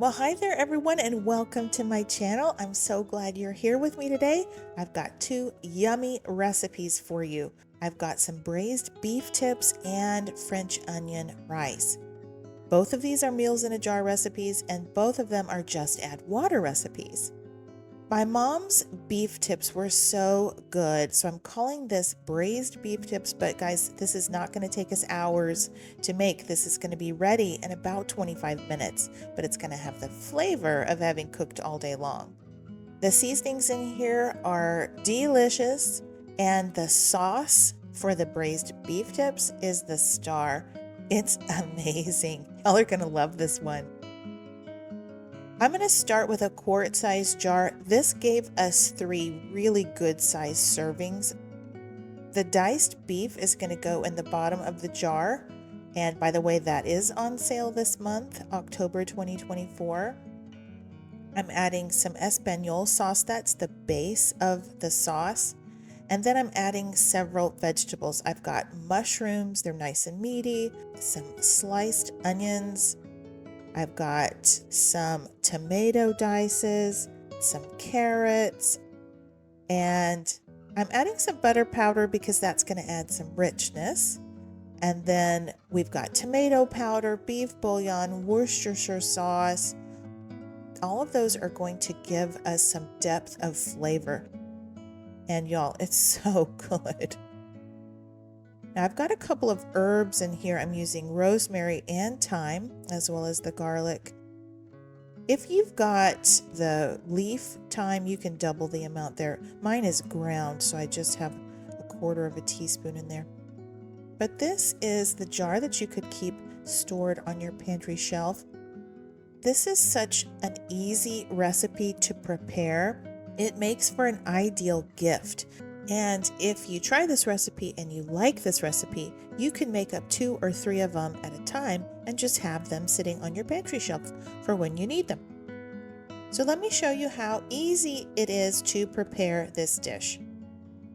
Well, hi there everyone and welcome to my channel. I'm so glad you're here with me today. I've got two yummy recipes for you. I've got some braised beef tips and French onion rice. Both of these are meals in a jar recipes and both of them are just add water recipes. My mom's beef tips were so good, so I'm calling this braised beef tips, but guys, this is not going to take us hours to make. This is going to be ready in about 25 minutes, but it's going to have the flavor of having cooked all day long. The seasonings in here are delicious, and the sauce for the braised beef tips is the star. It's amazing. Y'all are going to love this one. I'm going to start with a quart size jar. This gave us 3 really good size servings. The diced beef is going to go in the bottom of the jar. And by the way, that is on sale this month, October 2024. I'm adding some espagnole sauce. That's the base of the sauce. And then I'm adding several vegetables. I've got mushrooms. They're nice and meaty. Some sliced onions. I've got some tomato dices, some carrots, and I'm adding some butter powder because that's going to add some richness. And then we've got tomato powder, beef bouillon, Worcestershire sauce. All of those are going to give us some depth of flavor. And y'all, it's so good. Now I've got a couple of herbs in here. I'm using rosemary and thyme, as well as the garlic. If you've got the leaf thyme, you can double the amount there. Mine is ground, so I just have 1/4 teaspoon in there. But this is the jar that you could keep stored on your pantry shelf. This is such an easy recipe to prepare. It makes for an ideal gift. And if you try this recipe and you like this recipe, you can make up 2 or 3 of them at a time and just have them sitting on your pantry shelf for when you need them. So let me show you how easy it is to prepare this dish.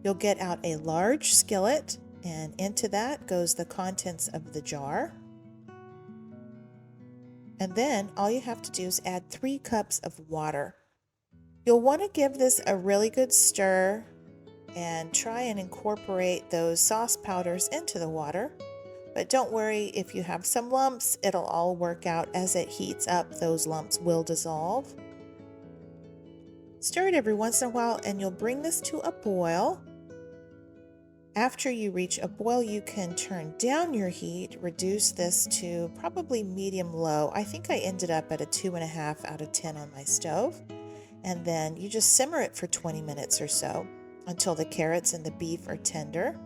You'll get out a large skillet, and into that goes the contents of the jar. And then all you have to do is add 3 cups of water. You'll want to give this a really good stir and try and incorporate those sauce powders into the water. But don't worry if you have some lumps, it'll all work out as it heats up. Those lumps will dissolve. Stir it every once in a while and you'll bring this to a boil. After you reach a boil, you can turn down your heat, reduce this to probably medium-low. I think I ended up at a 2.5 out of 10 on my stove. And then you just simmer it for 20 minutes or so, until the carrots and the beef are tender.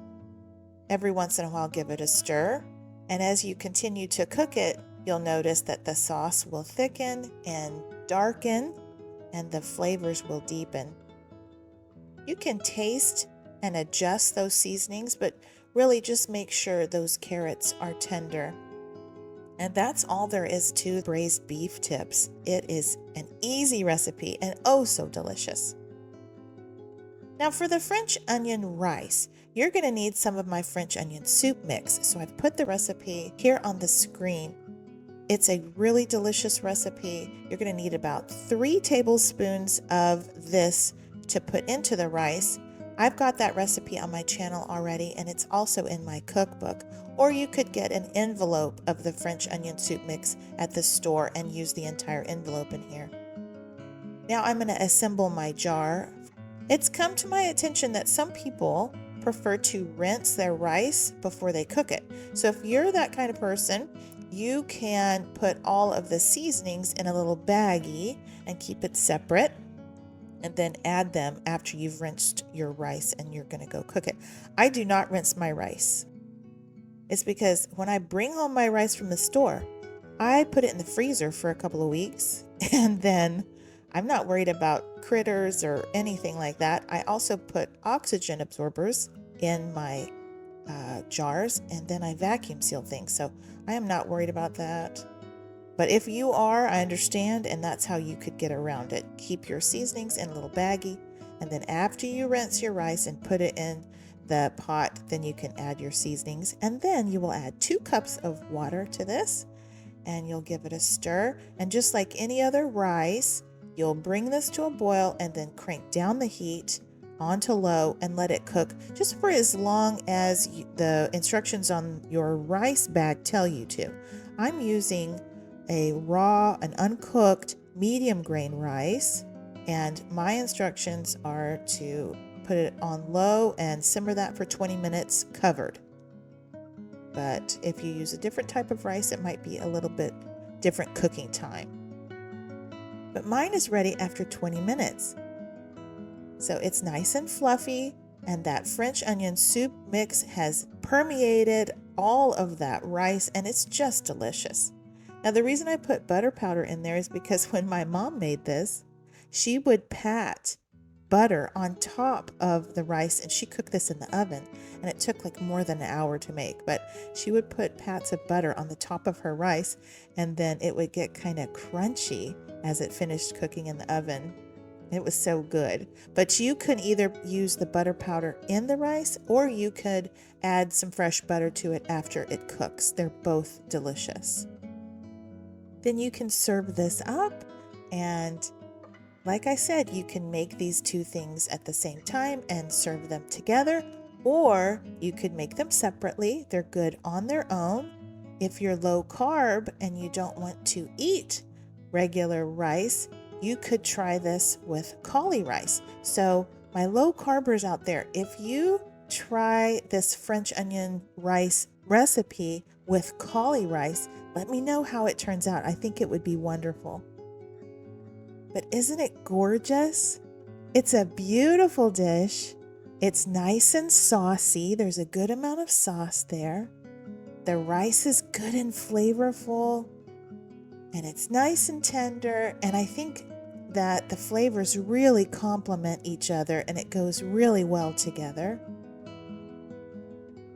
Every once in a while, give it a stir. And as you continue to cook it, you'll notice that the sauce will thicken and darken, and the flavors will deepen. You can taste and adjust those seasonings, but really just make sure those carrots are tender. And that's all there is to braised beef tips. It is an easy recipe and oh so delicious. Now for the French onion rice, you're going to need some of my French onion soup mix. So I've put the recipe here on the screen. It's a really delicious recipe. You're going to need about 3 tablespoons of this to put into the rice. I've got that recipe on my channel already, and it's also in my cookbook. Or you could get an envelope of the French onion soup mix at the store and use the entire envelope in here. Now I'm going to assemble my jar. It's come to my attention that some people prefer to rinse their rice before they cook it. So if you're that kind of person, you can put all of the seasonings in a little baggie and keep it separate, and then add them after you've rinsed your rice and you're going to go cook it. I do not rinse my rice. It's because when I bring home my rice from the store, I put it in the freezer for a couple of weeks, and then I'm not worried about critters or anything like that. I also put oxygen absorbers in my jars, and then I vacuum seal things. So I am not worried about that. But if you are, I understand, and that's how you could get around it. Keep your seasonings in a little baggie, and then after you rinse your rice and put it in the pot, then you can add your seasonings, and then you will add 2 cups of water to this. and you'll give it a stir. And just like any other rice, you'll bring this to a boil and then crank down the heat onto low and let it cook just for as long as the instructions on your rice bag tell you to. I'm using a raw and uncooked medium grain rice, and my instructions are to put it on low and simmer that for 20 minutes covered. But if you use a different type of rice, it might be a little bit different cooking time. But mine is ready after 20 minutes. So it's nice and fluffy, and that French onion soup mix has permeated all of that rice, and it's just delicious. Now, the reason I put butter powder in there is because when my mom made this, she would pat butter on top of the rice, and she cooked this in the oven, and it took like more than an hour to make. But she would put pats of butter on the top of her rice, and then it would get kind of crunchy as it finished cooking in the oven. It was so good. But you could either use the butter powder in the rice, or you could add some fresh butter to it after it cooks. They're both delicious. Then you can serve this up, and like I said, you can make these two things at the same time and serve them together, or you could make them separately. They're good on their own. If you're low carb and you don't want to eat regular rice, you could try this with cauli rice. So my low carbers out there, if you try this French onion rice recipe with cauli rice, let me know how it turns out. I think it would be wonderful. But isn't it gorgeous? It's a beautiful dish. It's nice and saucy. There's a good amount of sauce there. The rice is good and flavorful, and it's nice and tender. And I think that the flavors really complement each other, and it goes really well together.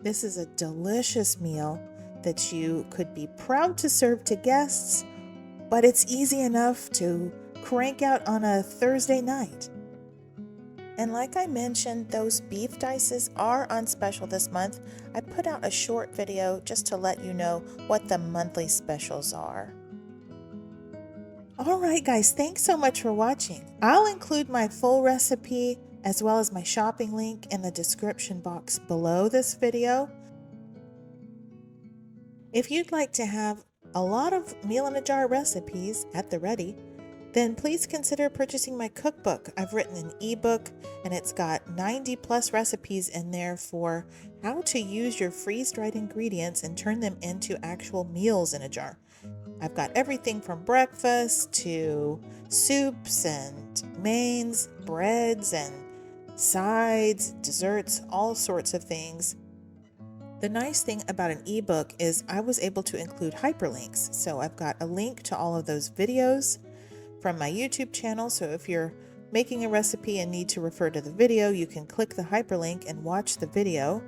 This is a delicious meal that you could be proud to serve to guests, but it's easy enough to crank out on a Thursday night. And like I mentioned, those beef dices are on special this month. I put out a short video just to let you know what the monthly specials are. All right, guys, thanks so much for watching. I'll include my full recipe as well as my shopping link in the description box below this video. If you'd like to have a lot of meal in a jar recipes at the ready, then please consider purchasing my cookbook. I've written an ebook, and it's got 90 plus recipes in there for how to use your freeze-dried ingredients and turn them into actual meals in a jar. I've got everything from breakfast to soups and mains, breads and sides, desserts, all sorts of things. The nice thing about an ebook is I was able to include hyperlinks. So I've got a link to all of those videos from my YouTube channel. So if you're making a recipe and need to refer to the video, you can click the hyperlink and watch the video.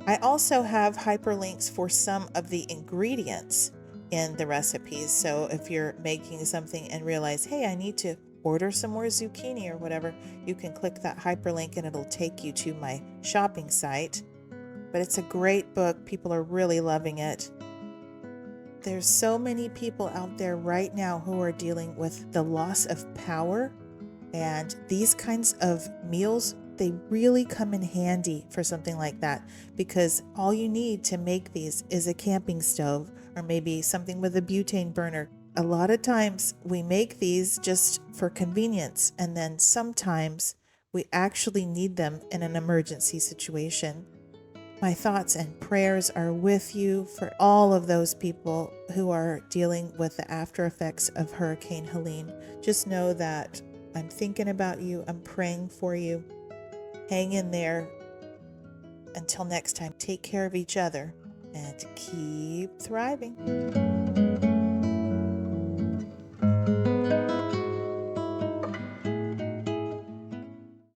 I also have hyperlinks for some of the ingredients in the recipes. So if you're making something and realize, hey, I need to order some more zucchini or whatever, you can click that hyperlink and it'll take you to my shopping site. But it's a great book. People are really loving it. There's so many people out there right now who are dealing with the loss of power, and these kinds of meals, they really come in handy for something like that, because all you need to make these is a camping stove or maybe something with a butane burner. A lot of times we make these just for convenience, and then sometimes we actually need them in an emergency situation. My thoughts and prayers are with you for all of those people who are dealing with the after effects of Hurricane Helene. Just know that I'm thinking about you. I'm praying for you. Hang in there. Until next time, take care of each other and keep thriving.